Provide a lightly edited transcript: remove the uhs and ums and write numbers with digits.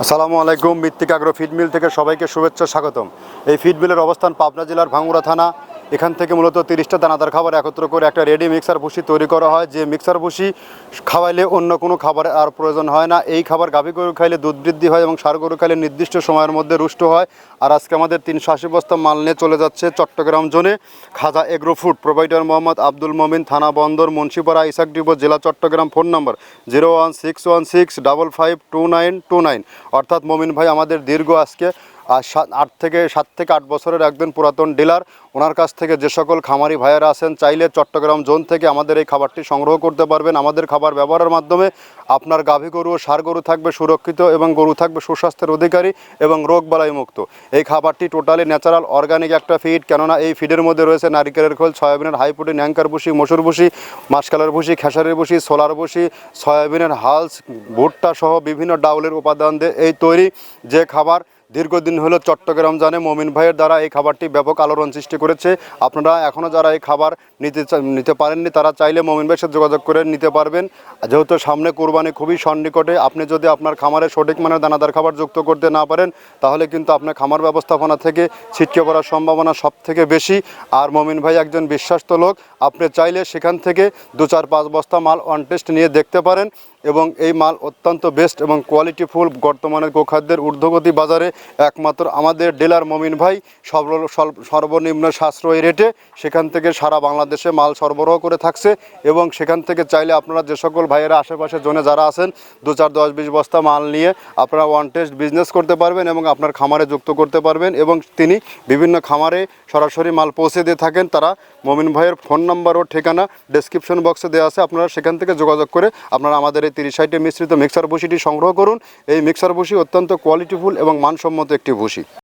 আসসালামু আলাইকুম। মৃত্তিকা আগ্রো ফিড মিল থেকে সবাইকে শুভেচ্ছা স্বাগতম। এই ফিড মিলের অবস্থান পাবনা জেলার ভাঙ্গুড়া থানা। এখান থেকে মূলত 30টা দানাদার খাবার একত্র করে একটা রেডি মিক্সার ভুসি তৈরি করা হয়, যে মিক্সার ভুসি খাওয়াইলে অন্য কোনো খাবারের আর প্রয়োজন হয় না। এই খাবার গাভী গরু খাইলে দুধ বৃদ্ধি হয় এবং ষাঁড় গরু খাইলে নির্দিষ্ট সময়ের মধ্যে রুষ্ট হয়। আর আজকে আমাদের 380 বস্তা মাল নিয়ে চলে যাচ্ছে চট্টগ্রাম জোনে Khaja agro food. Provider Mohammad Abdul Momin, থানা বন্দর মুন্সিপাড়া, ইসাক ডিপো, জেলা চট্টগ্রাম। ফোন নম্বর 01616552929। অর্থাৎ মমিন ভাই আমাদের দীর্ঘ আজকে 7 থেকে 8 বছরের একজন পুরাতন ডিলার। ওনার কাছ থেকে যে সকল খামারি ভাইয়েরা আছেন চাইলে চট্টগ্রাম জোন থেকে আমাদের এই খাবারটি সংগ্রহ করতে পারবেন। আমাদের খাবার ব্যবহারের মাধ্যমে আপনার গাভী গরু ও ষাঁড় গরু থাকবে সুরক্ষিত এবং গরু থাকবে সুস্বাস্থ্যের অধিকারী এবং রোগবালাই মুক্ত। এই খাবারটি টোটালি ন্যাচারাল অর্গানিক একটা ফিড, কেননা এই ফিডের মধ্যে রয়েছে নারিকেলের খোল, সয়াবিনের হাই প্রোটিন অ্যাঙ্কার ভুসি, মসুর ভুসি, মাসকালের ভুসি, খেসারির ভুসি, সোলার ভুসি, সয়াবিনের হালস, ভুট্টা সহ বিভিন্ন ডাউলের উপাদান দিয়ে এই তৈরি যে খাবার দীর্ঘদিন হলো চট্টগ্রাম জানে মমিন ভাইয়ের দ্বারা এই খাবারটি ব্যাপক আলোড়ন সৃষ্টি করেছে। আপনারা এখনও যারা এই খাবার নিতে পারেননি তারা চাইলে মমিন ভাইয়ের সাথে যোগাযোগ করে নিতে পারবেন। যেহেতু সামনে কোরবানি খুবই সন্নিকটে, আপনি যদি আপনার খামারে সঠিক মানের দানাদার খাবার যুক্ত করতে না পারেন তাহলে কিন্তু আপনার খামার ব্যবস্থাপনা থেকে ছিটকে পড়ার সম্ভাবনা সব থেকে বেশি। আর মমিন ভাই একজন বিশ্বাস্ত লোক, আপনি চাইলে সেখান থেকে 2-4-5 বস্তা মাল অন টেস্ট নিয়ে দেখতে পারেন এবং এই মাল অত্যন্ত বেস্ট এবং কোয়ালিটিফুল। বর্তমানে গোখাদ্যের ঊর্ধ্বগতি বাজারে একমাত্র আমাদের ডিলার মমিন ভাই সর্বনিম্ন সাশ্রয়ী রেটে সেখান থেকে সারা বাংলাদেশে মাল সরবরাহ করে থাকছে। এবং সেখান থেকে চাইলে আপনারা যে সকল ভাইয়েরা আশেপাশে জোনে যারা আছেন 2-4-10-20 বস্তা মাল নিয়ে আপনারা ওয়ান টেস্ট বিজনেস করতে পারবেন এবং আপনার খামারে যুক্ত করতে পারবেন। এবং তিনি বিভিন্ন খামারে সরাসরি মাল পৌঁছে দিয়ে থাকেন। তারা মমিন ভাইয়ের ফোন নাম্বার ও ঠিকানা ডেসক্রিপশন বক্সে দেওয়া আছে, আপনারা সেখান থেকে যোগাযোগ করে আপনারা আমাদের এই 30 মিশ্রিত মিক্সার ভুসিটি সংগ্রহ করুন। এই মিক্সার ভুসি অত্যন্ত কোয়ালিটিফুল এবং মানসম্মত একটি ভুসি।